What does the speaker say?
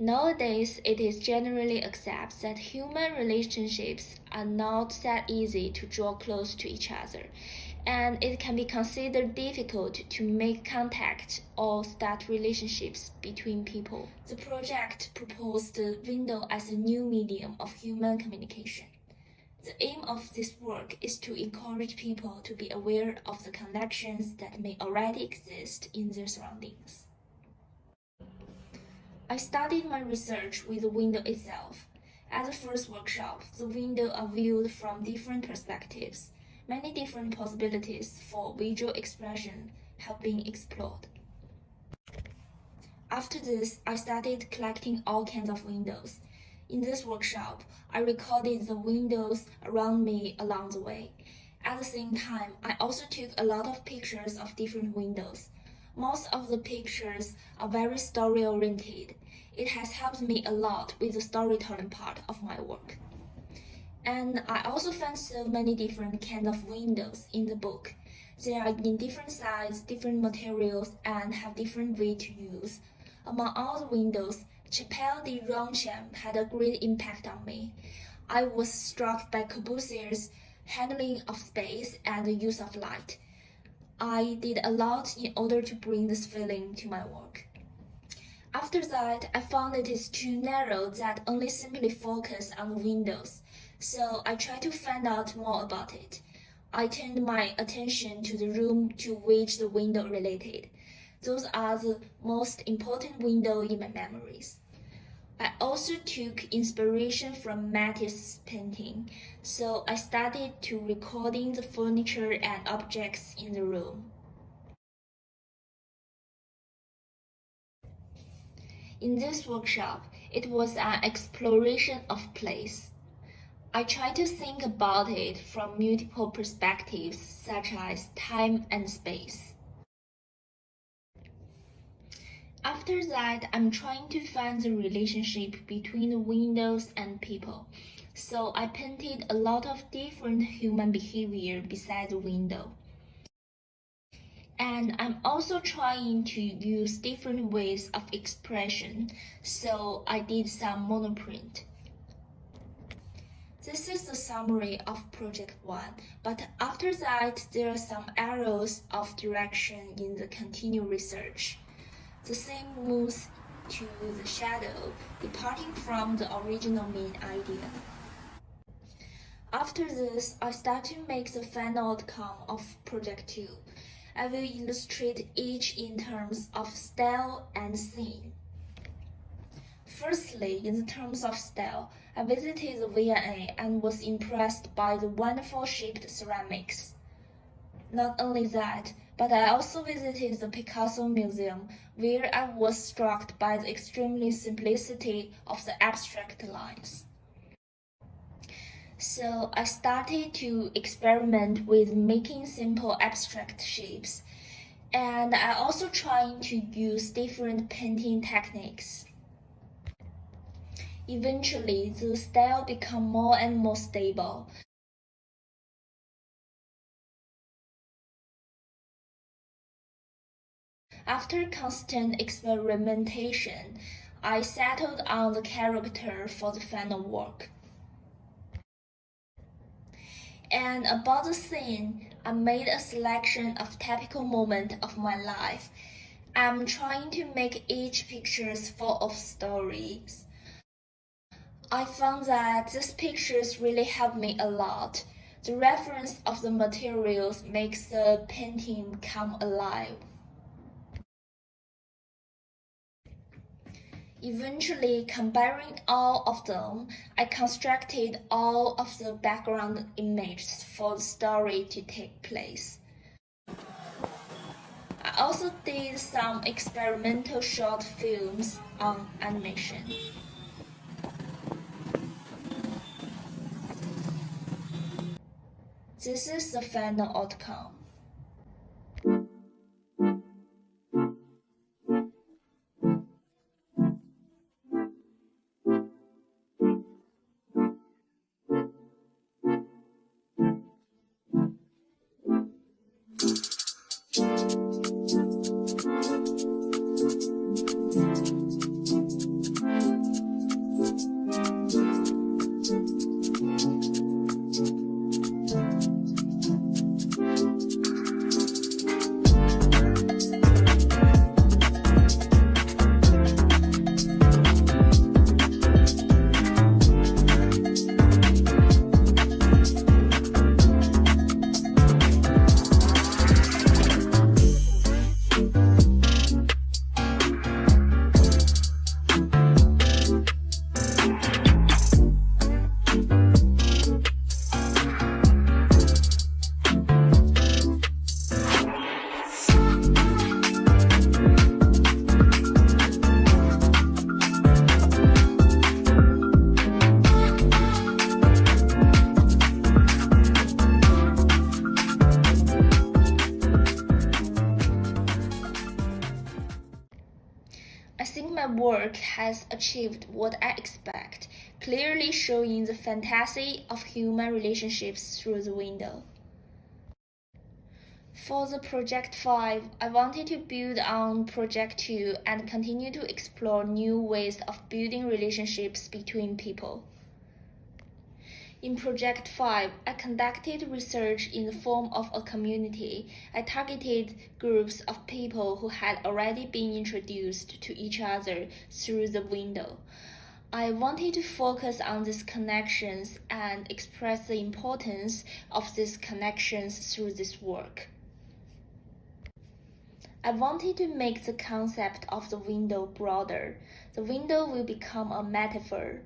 Nowadays, it is generally accepted that human relationships are not that easy to draw close to each other, and it can be considered difficult to make contact or start relationships between people. The project proposed the window as a new medium of human communication. The aim of this work is to encourage people to be aware of the connections that may already exist in their surroundings. I started my research with the window itself. At the first workshop, the window are viewed from different perspectives. Many different possibilities for visual expression have been explored. After this, I started collecting all kinds of windows. In this workshop, I recorded the windows around me along the way. At the same time, I also took a lot of pictures of different windows. Most of the pictures are very story-oriented. It has helped me a lot with the storytelling part of my work. And I also found so many different kinds of windows in the book. They are in different sizes, different materials, and have different way to use. Among all the windows, Chapelle de Ronchamp had a great impact on me. I was struck by Corbusier's handling of space and the use of light. I did a lot in order to bring this feeling to my work. After that, I found it is too narrow that only simply focus on the windows, so I tried to find out more about it. I turned my attention to the room to which the window related. Those are the most important windows in my memories. I also took inspiration from Matisse's painting, so I started to recording the furniture and objects in the room. In this workshop, it was an exploration of place. I tried to think about it from multiple perspectives, such as time and space. After that, I'm trying to find the relationship between the windows and people. So I painted a lot of different human behavior beside the window. And I'm also trying to use different ways of expression, so I did some monoprint. This is the summary of Project 1, but after that, there are some arrows of direction in the continued research. The same moves to the shadow, departing from the original main idea. After this, I start to make the final outcome of Project 2. I will illustrate each in terms of style and theme. Firstly, in terms of style, I visited the V&A and was impressed by the wonderful shaped ceramics. Not only that, but I also visited the Picasso Museum, where I was struck by the extremely simplicity of the abstract lines. So I started to experiment with making simple abstract shapes, and I also tried to use different painting techniques. Eventually, the style became more and more stable. After constant experimentation, I settled on the character for the final work. And about the scene, I made a selection of typical moments of my life. I'm trying to make each picture full of stories. I found that these pictures really helped me a lot. The reference of the materials makes the painting come alive. Eventually, combining all of them, I constructed all of the background images for the story to take place. I also did some experimental short films on animation. This is the final outcome. work has achieved what I expect, clearly showing the fantasy of human relationships through the window. For the Project 5, I wanted to build on Project 2 and continue to explore new ways of building relationships between people. In Project 5, I conducted research in the form of a community. I targeted groups of people who had already been introduced to each other through the window. I wanted to focus on these connections and express the importance of these connections through this work. I wanted to make the concept of the window broader. The window will become a metaphor,